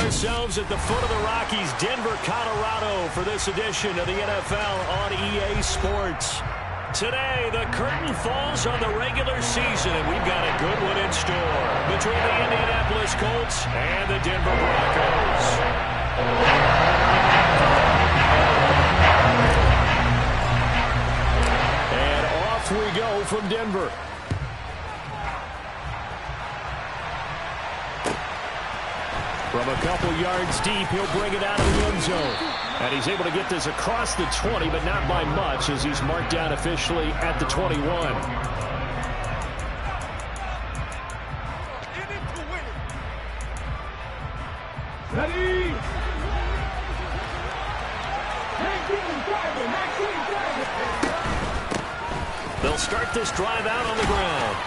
ourselves at the foot of the Rockies, Denver, Colorado, for this edition of the NFL on EA Sports. Today, the curtain falls on the regular season, and we've got a good one in store between the Indianapolis Colts and the Denver Broncos. And off we go from Denver. From a couple yards deep, he'll bring it out of the end zone. And he's able to get this across the 20, but not by much, as he's marked down officially at the 21. Ready? They'll start this drive out on the ground.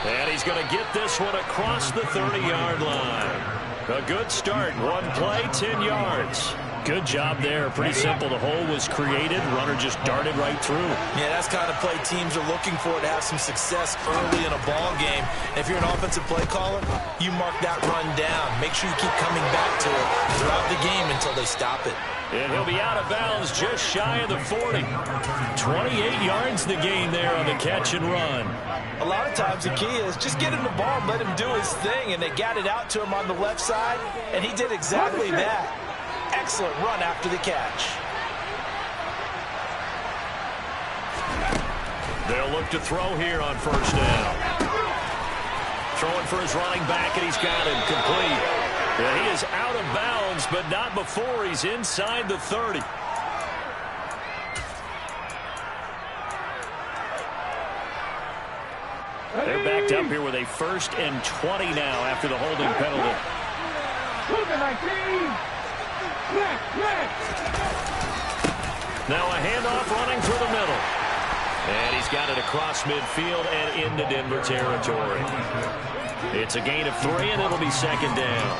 And he's going to get this one across the 30-yard line. A good start. One play, 10 yards. Good job there. Pretty simple. The hole was created. Runner just darted right through. Yeah, that's the kind of play teams are looking for to have some success early in a ball game. If you're an offensive play caller, you mark that run down. Make sure you keep coming back to it throughout the game until they stop it. And he'll be out of bounds just shy of the 40. 28 yards the gain there on the catch and run. A lot of times the key is just get him the ball and let him do his thing, and they got it out to him on the left side, and he did exactly that. Excellent run after the catch. They'll look to throw here on first down. Throwing for his running back, and he's got him complete. Yeah, he is out of bounds, but not before he's inside the 30. They're backed up here with a 1st and 20 now after the holding penalty. Now a handoff running through the middle. And he's got it across midfield and into Denver territory. It's a gain of 3, and it'll be 2nd down.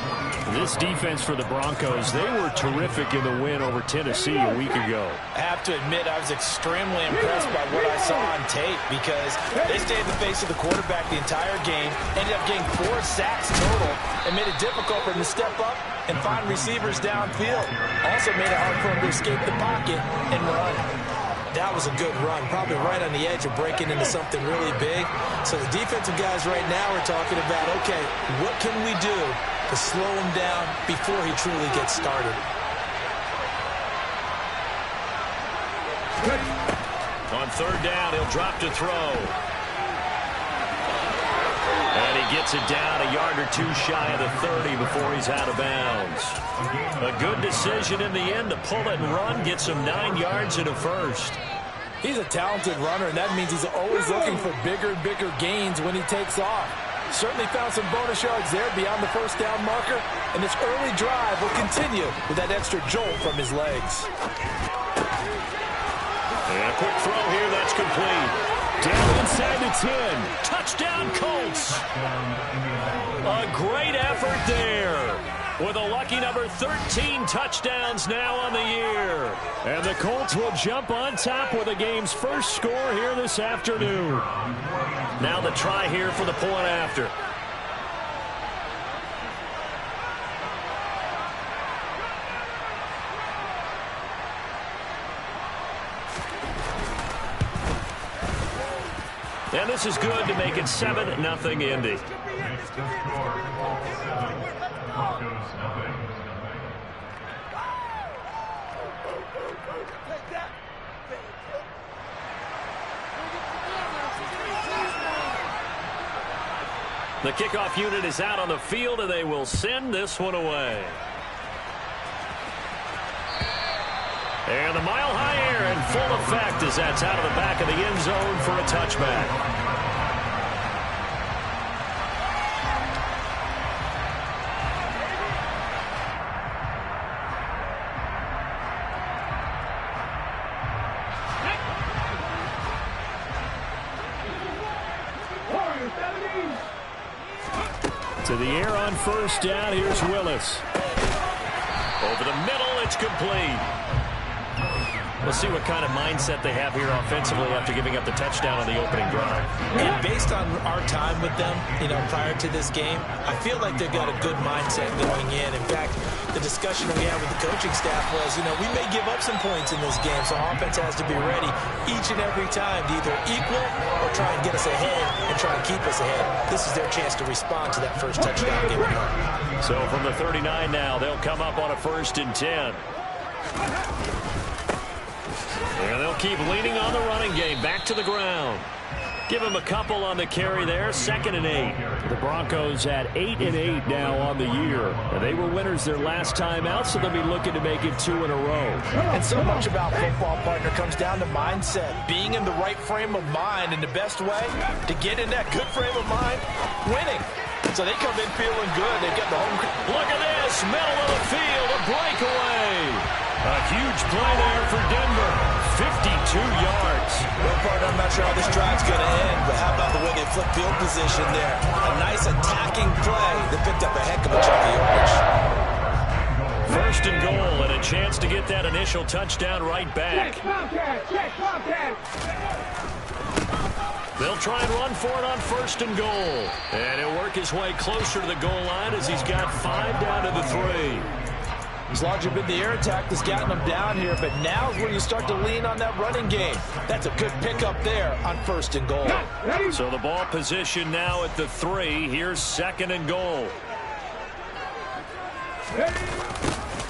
This defense for the Broncos, they were terrific in the win over Tennessee a week ago. I have to admit, I was extremely impressed by what I saw on tape because they stayed in the face of the quarterback the entire game, ended up getting 4 sacks total, and made it difficult for him to step up and find receivers downfield. Also made it hard for him to escape the pocket and run. That was a good run, probably right on the edge of breaking into something really big. So the defensive guys right now are talking about, okay, what can we do to slow him down before he truly gets started? On 3rd down, he'll drop to throw. And he gets it down a yard or 2 shy of the 30 before he's out of bounds. A good decision in the end to pull it and run, gets him 9 yards and a 1st. He's a talented runner, and that means he's always looking for bigger and bigger gains when he takes off. Certainly found some bonus yards there beyond the 1st down marker, and this early drive will continue with that extra jolt from his legs. And a quick throw here, that's complete. Down inside the 10. Touchdown, Colts. A great effort there. With a lucky number 13 touchdowns now on the year. And the Colts will jump on top with the game's first score here this afternoon. Now the try here for the point after. And this is good to make it 7-0 Indy. The kickoff unit is out on the field, and they will send this one away. And the mile-high air in full effect as that's out of the back of the end zone for a touchback. To the air on first down, here's Willis. Over the middle, it's complete. We'll see what kind of mindset they have here offensively after giving up the touchdown on the opening drive. And based on our time with them, prior to this game, I feel like they've got a good mindset going in. In fact, the discussion we had with the coaching staff was, we may give up some points in this game, so offense has to be ready each and every time to either equal or try and get us ahead and try and keep us ahead. This is their chance to respond to that first touchdown given up. So from the 39 now, they'll come up on a 1st and 10. And they'll keep leaning on the running game. Back to the ground. Give him a couple on the carry there. 2nd and 8. The Broncos at 8 and 8 now on the year. And they were winners their last time out, so they'll be looking to make it 2 in a row. And so much about football, partner, comes down to mindset. Being in the right frame of mind, and the best way to get in that good frame of mind, winning. So they come in feeling good. They've got the home. Look at this. Middle of the field. A breakaway. A huge play there for Denver. 52 yards. Well, partner, I'm not sure how this drive's going to end, but how about the way they flip field position there? A nice attacking play that picked up a heck of a chunk of yardage. 1st and goal, and a chance to get that initial touchdown right back. They'll try and run for it on 1st and goal. And he'll work his way closer to the goal line as he's got 5 down to the 3. It's largely been the air attack that's gotten them down here, but now is where you start to lean on that running game. That's a good pickup there on 1st and goal. So the ball position now at the 3. Here's 2nd and goal.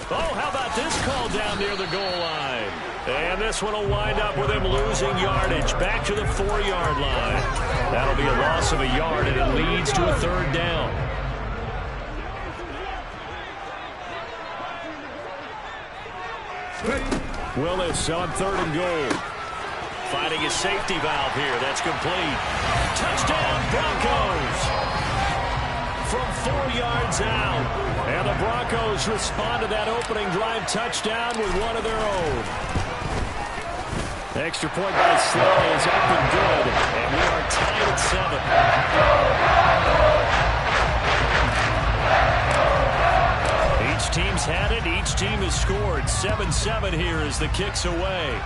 Oh, how about this call down near the goal line? And this one will wind up with him losing yardage. Back to the 4-yard line. That'll be a loss of a yard, and it leads to a 3rd down. Willis on 3rd and goal. Finding his safety valve here. That's complete. Touchdown, Broncos. From 4 yards out. And the Broncos respond to that opening drive touchdown with one of their own. Extra point by Slay is up and good. And we are tied at 7. Each team's had it. Each team has scored. 7-7 here as the kick's away.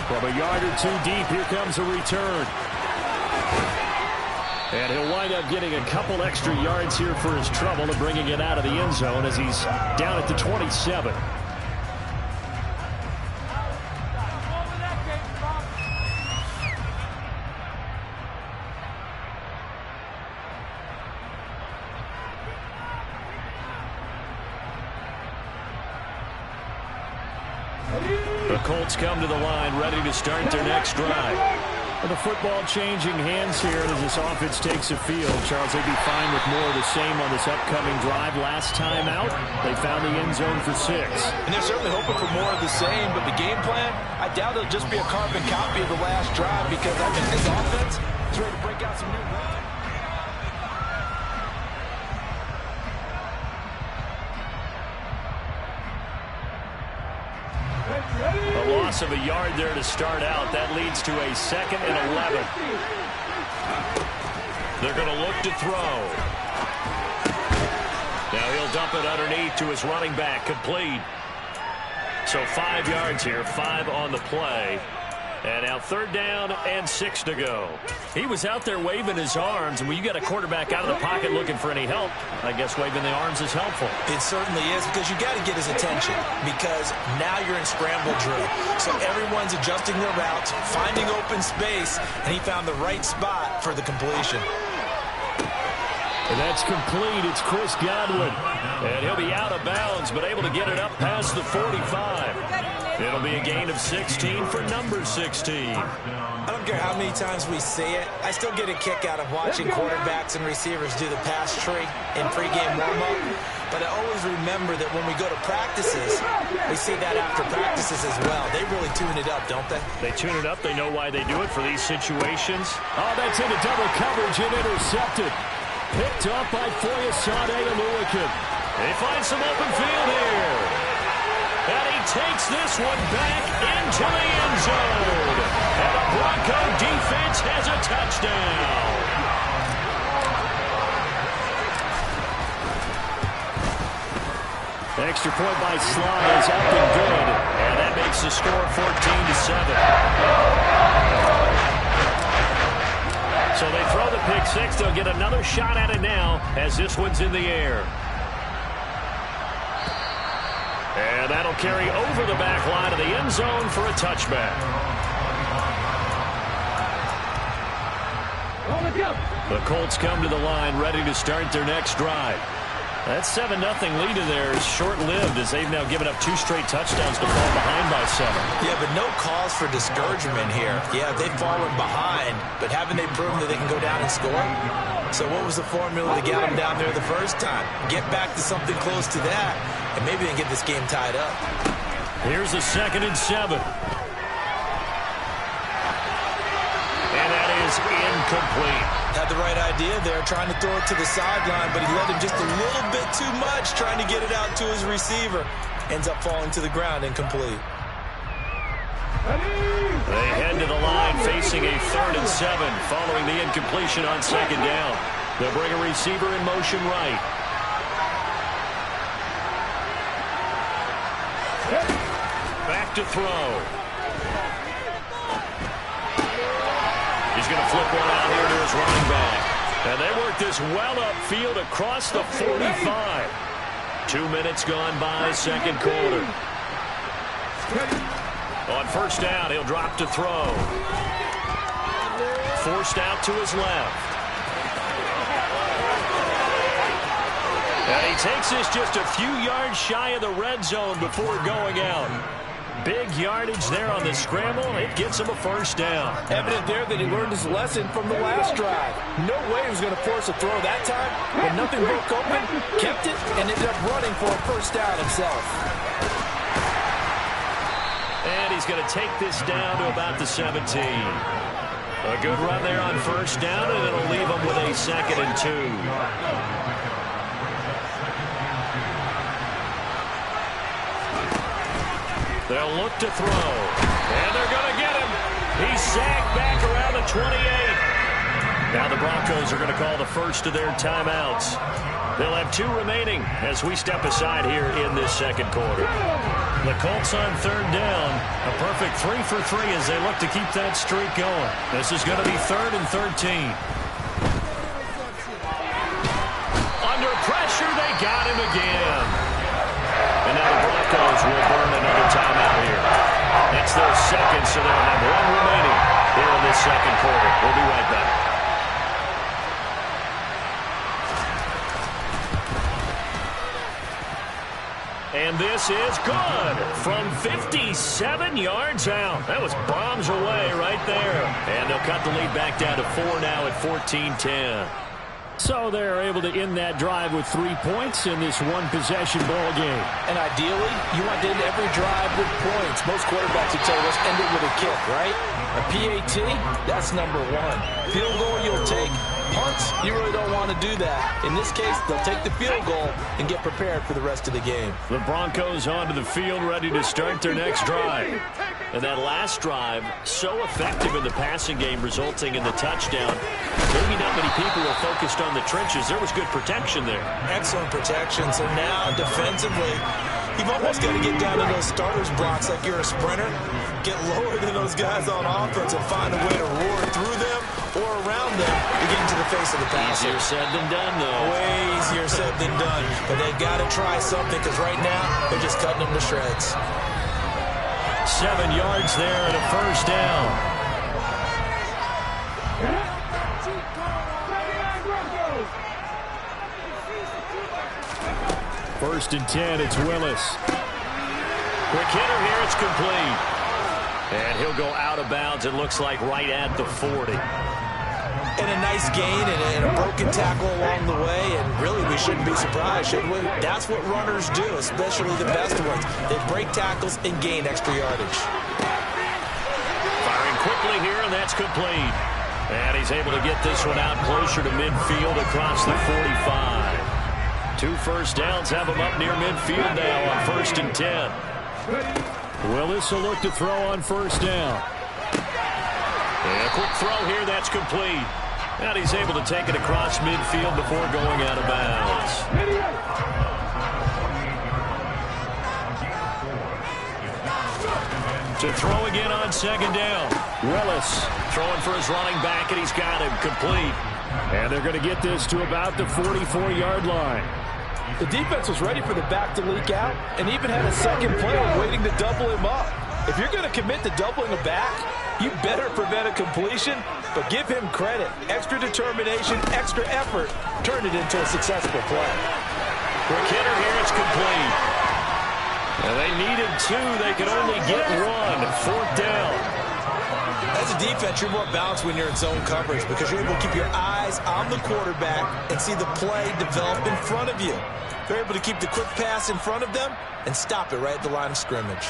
From a yard or 2 deep, here comes a return. And he'll wind up getting a couple extra yards here for his trouble and bringing it out of the end zone as he's down at the 27. The Colts come to the line, ready to start their next drive. And the football changing hands here as this offense takes a field. Charles, they'd be fine with more of the same on this upcoming drive. Last time out, they found the end zone for 6. And they're certainly hoping for more of the same, but the game plan, I doubt it'll just be a carbon copy of the last drive because I think this offense is ready to break out some new runs. A loss of a yard there to start out. That leads to a 2nd and 11. They're going to look to throw. Now he'll dump it underneath to his running back. Complete. So 5 yards here, 5 on the play. And now 3rd down and 6 to go. He was out there waving his arms, and when you got a quarterback out of the pocket looking for any help, I guess waving the arms is helpful. It certainly is because you got to get his attention because now you're in scramble drill. So everyone's adjusting their routes, finding open space, and he found the right spot for the completion. And that's complete. It's Chris Godwin. And he'll be out of bounds, but able to get it up past the 45. It'll be a gain of 16 for number 16. I don't care how many times we say it. I still get a kick out of watching quarterbacks and receivers do the pass tree in pregame warm-up. But I always remember that when we go to practices, we see that after practices as well. They really tune it up, don't they? They tune it up. They know why they do it for these situations. Oh, that's into double coverage and intercepted. Picked up by Foyesade Aluakin. They find some open field here. And he takes this one back into the end zone. And the Bronco defense has a touchdown. Extra point by Sly is up and good. And that makes the score 14-7. So they throw the pick six. They'll get another shot at it now as this one's in the air. And that'll carry over the back line of the end zone for a touchback. The Colts come to the line ready to start their next drive. That 7-0 lead in there is short-lived as they've now given up 2 straight touchdowns to fall behind by 7. Yeah, but no cause for discouragement here. Yeah, they've fallen behind, but haven't they proven that they can go down and score? So what was the formula to get them down there the first time? Get back to something close to that, and maybe they can get this game tied up. Here's a 2nd and 7. And that is incomplete. Had the right idea there, trying to throw it to the sideline, but he let him just a little bit too much, trying to get it out to his receiver. Ends up falling to the ground, incomplete. They head to the line facing a 3rd and 7 following the incompletion on 2nd down. They'll bring a receiver in motion right. Back to throw. He's going to flip one out here to his running back. And they work this well upfield across the 45. 2 minutes gone by, 2nd quarter. On 1st down, he'll drop to throw. Forced out to his left. And he takes this just a few yards shy of the red zone before going out. Big yardage there on the scramble. It gets him a 1st down. Evident there that he learned his lesson from the last drive. No way he was going to force a throw that time. When nothing broke open, kept it, and ended up running for a 1st down himself. And he's going to take this down to about the 17. A good run there on 1st down, and it'll leave him with a 2nd and 2. They'll look to throw. And they're going to get him. He's sacked back around the 28. Now the Broncos are going to call the first of their timeouts. They'll have 2 remaining as we step aside here in this 2nd quarter. The Colts on 3rd down. A perfect 3 for 3 as they look to keep that streak going. This is going to be 3rd and 13. Under pressure, they got him again. And now the Broncos will burn another timeout here. That's their 2nd, so they'll have 1 remaining here in this 2nd quarter. We'll be right back. And this is good from 57 yards out. That was bombs away right there. And they'll cut the lead back down to 4 now at 14-10. So they're able to end that drive with 3 points in this one-possession ball game. And ideally, you want to end every drive with points. Most quarterbacks would tell us end it with a kick, right? A PAT, that's number 1. Field goal you'll take. Punts, you really don't want to do that. In this case, they'll take the field goal and get prepared for the rest of the game. The Broncos onto the field ready to start their next drive. And that last drive, so effective in the passing game, resulting in the touchdown. Maybe not many people were focused on the trenches. There was good protection there. Excellent protection. So now, defensively, you've almost got to get down to those starters blocks like you're a sprinter. Get lower than those guys on offense and find a way to roar through them or around them to get into the face of the passer. Easier said than done, though. Way easier said than done. But they've got to try something because right now they're just cutting them to shreds. 7 yards there and a 1st down. First and 10, it's Willis. Quick hitter here, it's complete. And he'll go out of bounds, it looks like right at the 40. And a nice gain and a broken tackle along the way, and really we shouldn't be surprised, should we? That's what runners do, especially the best ones. They break tackles and gain extra yardage. Firing quickly here, and that's complete. And he's able to get this one out closer to midfield across the 45. 2 first downs have him up near midfield now on 1st and 10. Willis will look to throw on 1st down. And a quick throw here, that's complete. And he's able to take it across midfield before going out of bounds. To throw again on second down. Willis throwing for his running back, and he's got him complete. And they're going to get this to about the 44-yard line. The defense was ready for the back to leak out and even had a second player waiting to double him up. If you're going to commit to doubling a back, you better prevent a completion, but give him credit. Extra determination, extra effort turned it into a successful play. Quick hitter here, it's complete. And they needed two. They could only get one. Fourth down. As a defense, you're more balanced when you're in zone coverage because you're able to keep your eyes on the quarterback and see the play develop in front of you. They're able to keep the quick pass in front of them and stop it right at the line of scrimmage.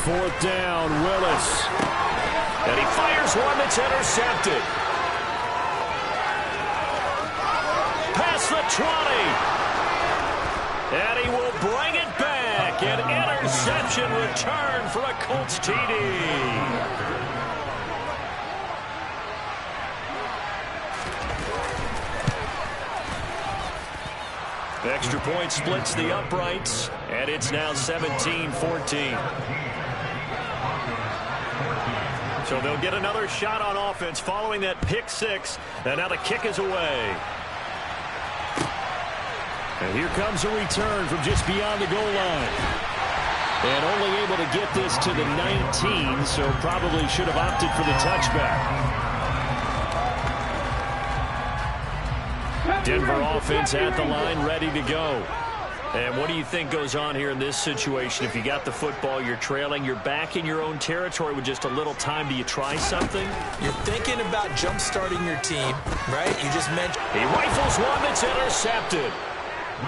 Fourth down, Willis. And he fires one that's intercepted. Past the 20. And he will bring it back. An interception return for a Colts TD. Extra point splits the uprights, and it's now 17-14. So they'll get another shot on offense following that pick six, and now the kick is away. And here comes a return from just beyond the goal line. And only able to get this to the 19, so probably should have opted for the touchback. Denver offense at the line, ready to go. And what do you think goes on here in this situation? If you got the football, you're trailing, you're back in your own territory with just a little time. Do you try something? You're thinking about jump-starting your team, right? You just mentioned. He rifles one that's intercepted.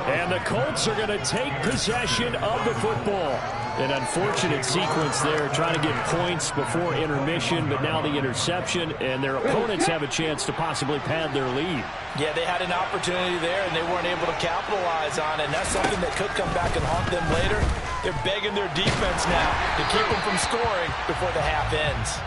And the Colts are going to take possession of the football. An unfortunate sequence there, trying to get points before intermission, but now the interception, and their opponents have a chance to possibly pad their lead. Yeah, they had an opportunity there, and they weren't able to capitalize on it, and that's something that could come back and haunt them later. They're begging their defense now to keep them from scoring before the half ends.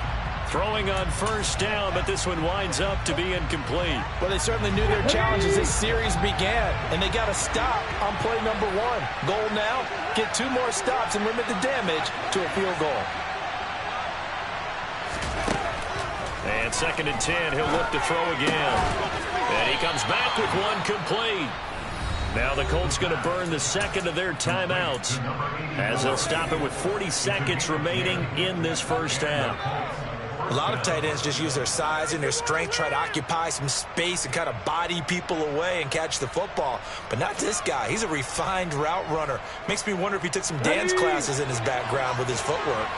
Throwing on first down, but this one winds up to be incomplete. Well, they certainly knew their challenge as this series began, and they got to stop on play number one. Goal now, get 2 more stops and limit the damage to a field goal. And 2nd and 10, he'll look to throw again. And he comes back with one complete. Now the Colts going to burn the second of their timeouts as they'll stop it with 40 seconds remaining in this first half. A lot of tight ends just use their size and their strength, try to occupy some space and kind of body people away and catch the football. But not this guy. He's a refined route runner. Makes me wonder if he took some dance classes in his background with his footwork.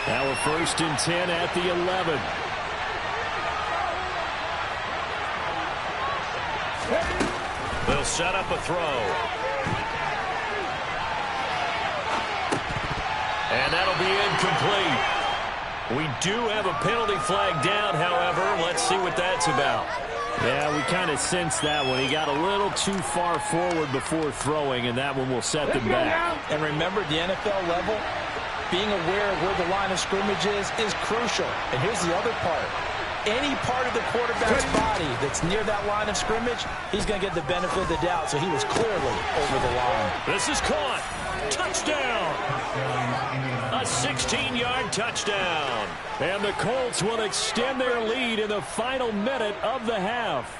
Now a 1st and 10 at the 11. They'll set up a throw. And that'll be incomplete. We do have a penalty flag down, however. Let's see what that's about. Yeah, we kind of sensed that one. He got a little too far forward before throwing, and that one will set them back. And remember, at the NFL level, being aware of where the line of scrimmage is crucial. And here's the other part. Any part of the quarterback's body that's near that line of scrimmage, he's going to get the benefit of the doubt. So he was clearly over the line. This is caught. Touchdown. A 16-yard touchdown. And the Colts will extend their lead in the final minute of the half.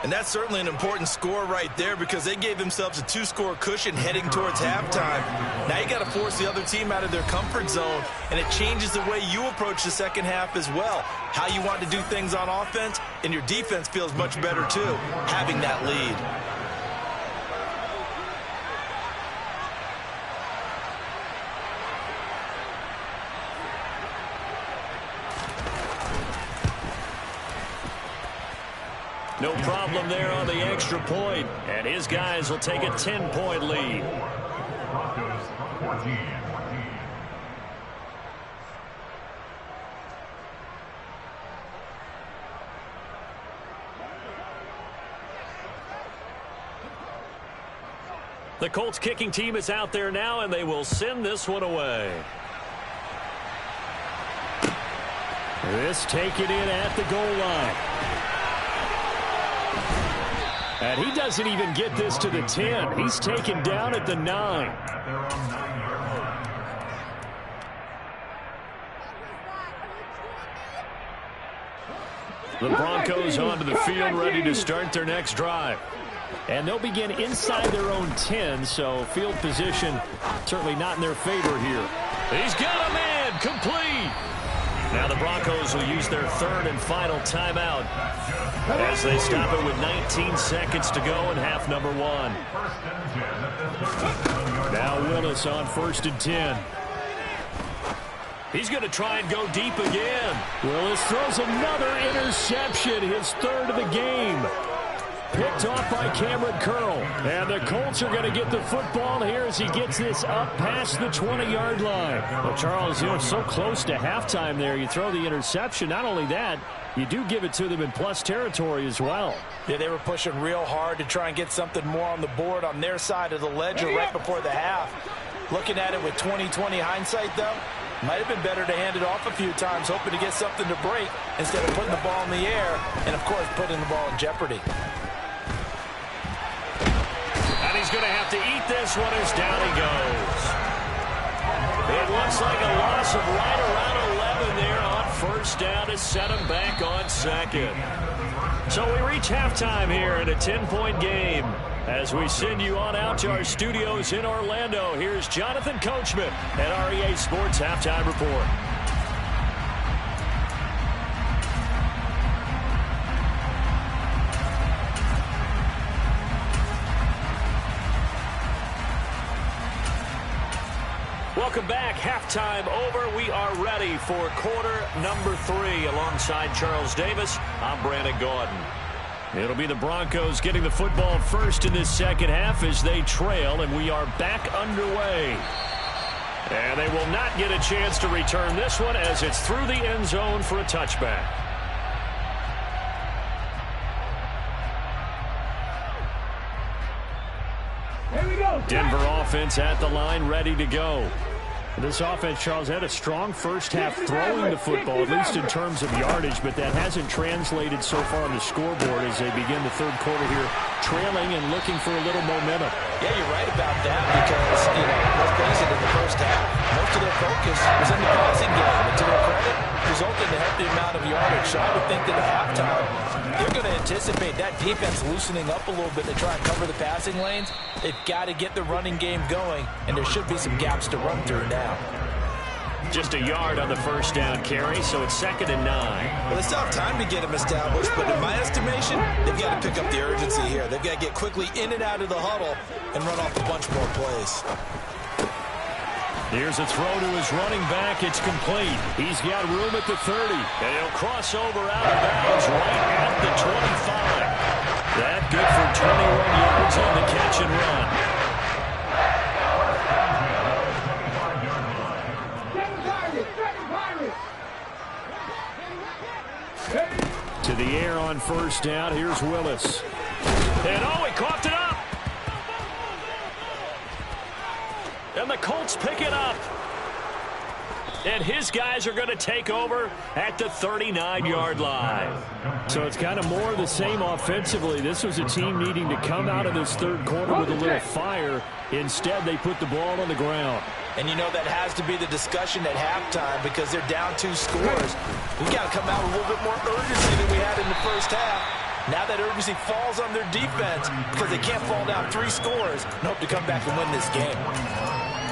And that's certainly an important score right there because they gave themselves a 2-score cushion heading towards halftime. Now you got to force the other team out of their comfort zone, and it changes the way you approach the second half as well. How you want to do things on offense, and your defense feels much better too, having that lead. No problem there on the extra point, and his guys will take a 10-point lead. The Colts kicking team is out there now, and they will send this one away. This taken in at the goal line. And he doesn't even get this to the 10. He's taken down at the 9. The Broncos onto the field, ready to start their next drive. And they'll begin inside their own 10, so field position certainly not in their favor here. He's got a man, complete. Now the Broncos will use their third and final timeout as they stop it with 19 seconds to go in half number 1. Now Willis on 1st and 10. He's going to try and go deep again. Willis throws another interception, his third of the game. Picked off by Cameron Curl. And the Colts are going to get the football here as he gets this up past the 20-yard line. Well, Charles, so close to halftime there. You throw the interception. Not only that, you do give it to them in plus territory as well. Yeah, they were pushing real hard to try and get something more on the board on their side of the ledger right before the half. Looking at it with 20/20 hindsight, though, might have been better to hand it off a few times, hoping to get something to break instead of putting the ball in the air and, of course, putting the ball in jeopardy. And he's going to have to eat this one as down he goes. It looks like a loss of right around 11 there on first down to set him back on second. So we reach halftime here in a 10-point game. As we send you on out to our studios in Orlando, here's Jonathan Coachman at REA Sports Halftime Report. Welcome back. Halftime over. We are ready for quarter number 3 alongside Charles Davis. I'm Brandon Gaudin. It'll be the Broncos getting the football first in this second half as they trail, and we are back underway. And they will not get a chance to return this one as it's through the end zone for a touchback. Here we go. Denver offense at the line, ready to go. This offense, Charles, had a strong first half throwing the football, at least in terms of yardage, but that hasn't translated so far on the scoreboard as they begin the third quarter here, trailing and looking for a little momentum. Yeah, you're right about that because, let's face it, in the first half, most of their focus was in the passing game. And to their credit, resulted in a healthy amount of yardage. So I would think that at halftime, they're going to anticipate that defense loosening up a little bit to try and cover the passing lanes. They've got to get the running game going, and there should be some gaps to run through now. Just a yard on the first down carry, so it's 2nd and 9. Well, they still have time to get them established, but in my estimation, they've got to pick up the urgency here. They've got to get quickly in and out of the huddle and run off a bunch more plays. Here's a throw to his running back. It's complete. He's got room at the 30. And he'll cross over out of bounds right at the 25. That good for 21 yards on the catch and run. To the air on first down. Here's Willis. And he coughed it up. And the Colts pick it up. And his guys are going to take over at the 39-yard line. So it's kind of more of the same offensively. This was a team needing to come out of this third quarter with a little fire. Instead, they put the ball on the ground. And that has to be the discussion at halftime because they're down 2 scores. We've got to come out with a little bit more urgency than we had in the first half. Now that urgency falls on their defense because they can't fall down 3 scores and hope to come back and win this game.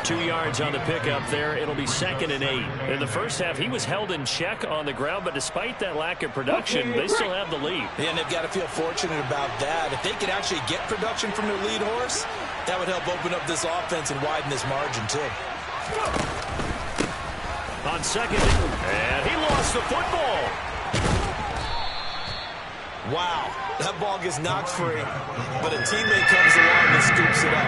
2 yards on the pickup there. It'll be 2nd and 8. In the first half, he was held in check on the ground, but despite that lack of production, they still have the lead. Yeah, and they've got to feel fortunate about that. If they could actually get production from their lead horse, that would help open up this offense and widen this margin, too. On second, and he lost the football. Wow, that ball gets knocked free, but a teammate comes along and scoops it up.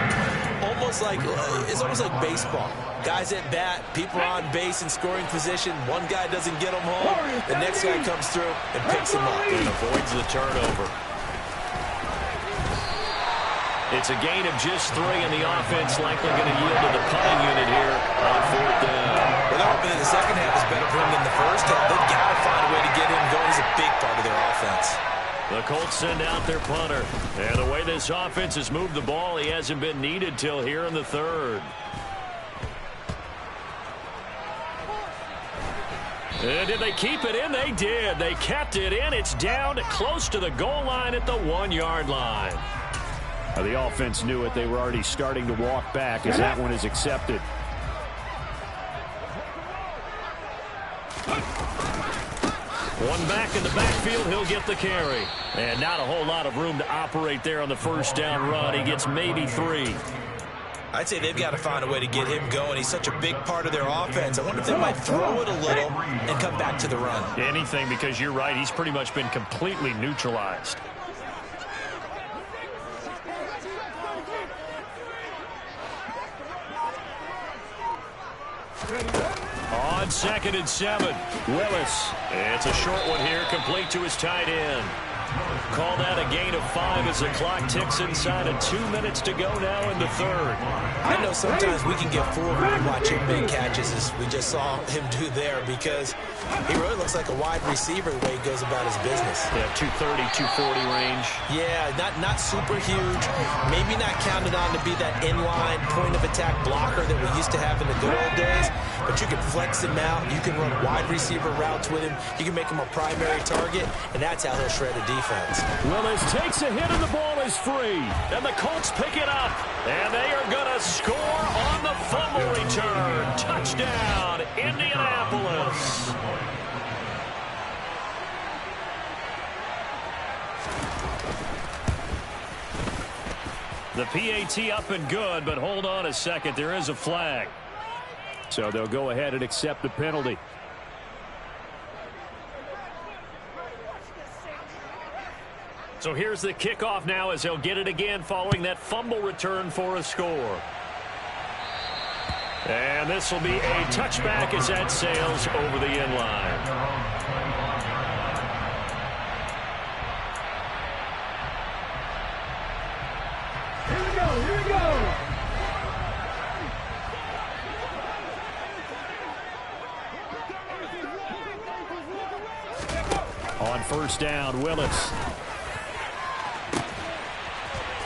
It's almost like baseball. Guys at bat, people are on base in scoring position. One guy doesn't get him home. The next guy comes through and picks him up and avoids the turnover. It's a gain of just 3, and the offense likely going to yield to the punting unit here on 4th down. Well, they're hoping that the second half is better for him than the first half. They've got to find a way to get him going. He's a big part of their offense. The Colts send out their punter. And the way this offense has moved the ball, he hasn't been needed till here in the third. And did they keep it in? They did. They kept it in. It's down close to the goal line at the 1-yard line. The offense knew it. They were already starting to walk back as that one is accepted. One back in the backfield, he'll get the carry. And not a whole lot of room to operate there on the first down run. He gets maybe 3. I'd say they've got to find a way to get him going. He's such a big part of their offense. I wonder if they might throw it a little and come back to the run. Anything, because you're right. He's pretty much been completely neutralized. On 2nd and 7, Willis. It's a short one here, complete to his tight end. Call that a gain of 5 as the clock ticks inside of 2 minutes to go now in the third. I know sometimes we can get fooled when we watch him make catches, as we just saw him do there, because he really looks like a wide receiver the way he goes about his business. Yeah, 230, 240 range. Yeah, not super huge. Maybe not counted on to be that inline point-of-attack blocker that we used to have in the good old days, but you can flex him out. You can run wide receiver routes with him. You can make him a primary target, and that's how he'll shred a defense. Willis takes a hit and the ball is free. And the Colts pick it up. And they are going to score on the fumble return. Touchdown, Indianapolis. The PAT up and good, but hold on a second. There is a flag. So they'll go ahead and accept the penalty. So here's the kickoff now as they'll get it again following that fumble return for a score. And this will be a touchback as that sails over the end line. Here we go, here we go. On first down, Willis.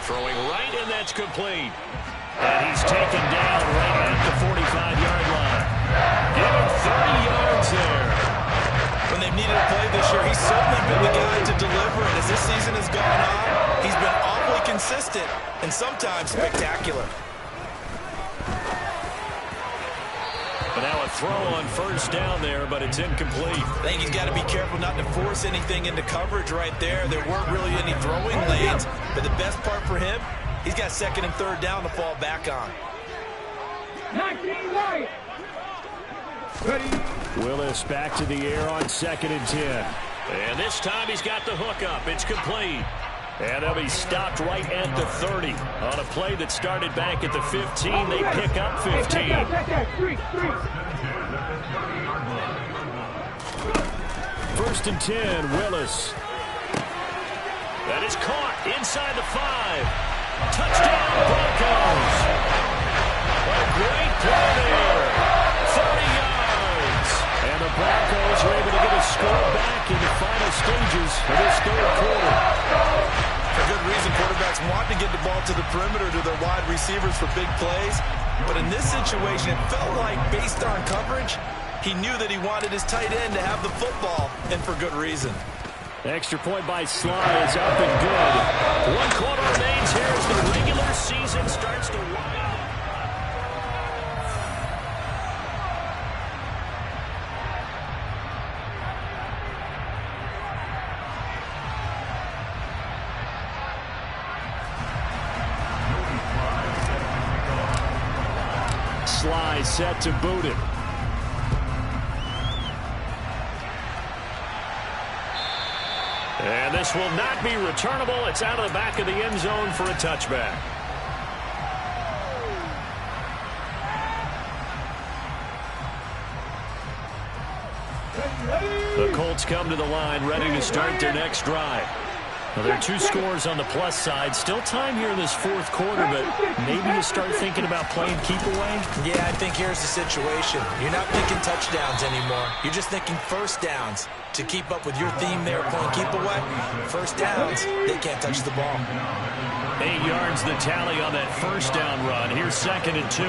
Throwing right, and that's complete. And he's taken down right at the 45-yard line. Give him 30 yards there. When they've needed a play this year, he's certainly been the guy to deliver. And as this season has gone on, he's been awfully consistent and sometimes spectacular. But now a throw on first down there, but it's incomplete. I think he's got to be careful not to force anything into coverage right there. There weren't really any throwing lanes, but the best part for him, he's got 2nd and 3rd down to fall back on. 19 right. Ready. Willis back to the air on 2nd and 10. And this time he's got the hook up. It's complete. And they'll be stopped right at the 30. On a play that started back at the 15, they pick up 15. First and 10, Willis. That is caught inside the 5. Touchdown, Broncos. A great play there. 30 yards. And the Broncos are able to get a score back in the final stages of this third quarter. For good reason, quarterbacks want to get the ball to the perimeter to their wide receivers for big plays. But in this situation, it felt like, based on coverage, he knew that he wanted his tight end to have the football, and for good reason. Extra point by Sly is up and good. 1 quarter remains here as the regular season starts to wind up. Sly set to boot it. And this will not be returnable. It's out of the back of the end zone for a touchback. The Colts come to the line ready to start their next drive. Well, there are two scores on the plus side. Still time here in this fourth quarter, but maybe you start thinking about playing keep away? Yeah, I think here's the situation. You're not thinking touchdowns anymore. You're just thinking first downs. To keep up with your theme there, playing keep away, first downs, they can't touch the ball. 8 yards the tally on that first down run. Here's 2nd and 2.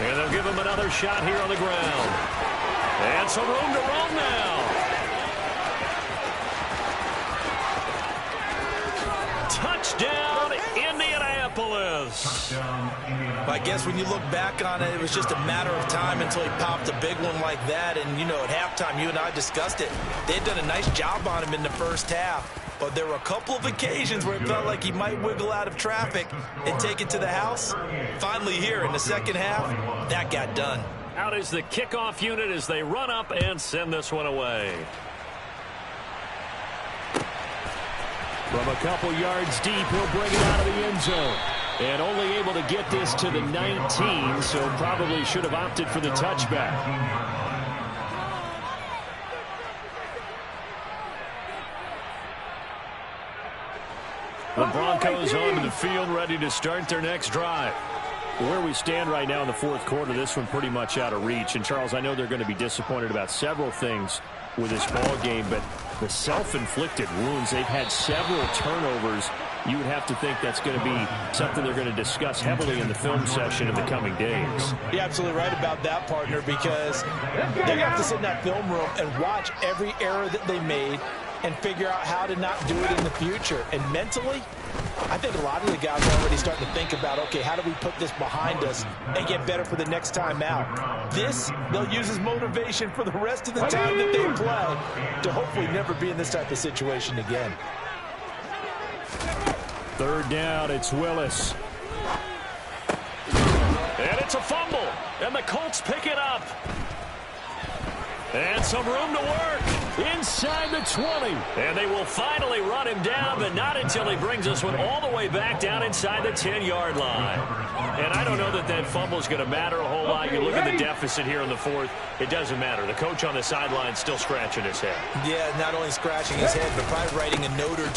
And they'll give him another shot here on the ground. And some room to roam now. Touchdown, Indianapolis. I guess when you look back on it, it was just a matter of time until he popped a big one like that. And, you know, at halftime, you and I discussed it. They had done a nice job on him in the first half. But there were a couple of occasions where it felt like he might wiggle out of traffic and take it to the house. Finally here in the second half, that got done. Out is the kickoff unit as they run up and send this one away. From a couple yards deep, he'll bring it out of the end zone. And only able to get this to the 19, so probably should have opted for the touchback. The Broncos onto the field, ready to start their next drive. Where we stand right now in the fourth quarter, this one pretty much out of reach. And, Charles, I know they're going to be disappointed about several things with this ball game, but the self-inflicted wounds, they've had several turnovers. You would have to think that's going to be something they're going to discuss heavily in the film session in the coming days. You're absolutely right about that, partner, because they're going to have to sit in that film room and watch every error that they made and figure out how to not do it in the future. And mentally, I think a lot of the guys are already starting to think about, okay, how do we put this behind us and get better for the next time out? This, they'll use as motivation for the rest of the time that they play to hopefully never be in this type of situation again. 3rd down, it's Willis. And it's a fumble, and the Colts pick it up. And some room to work inside the 20. And they will finally run him down, but not until he brings this one all the way back down inside the 10-yard line. And I don't know that that fumble is going to matter a whole lot. You look at the deficit here in the fourth, it doesn't matter. The coach on the sideline still scratching his head. Yeah, not only scratching his head, but probably writing a note or two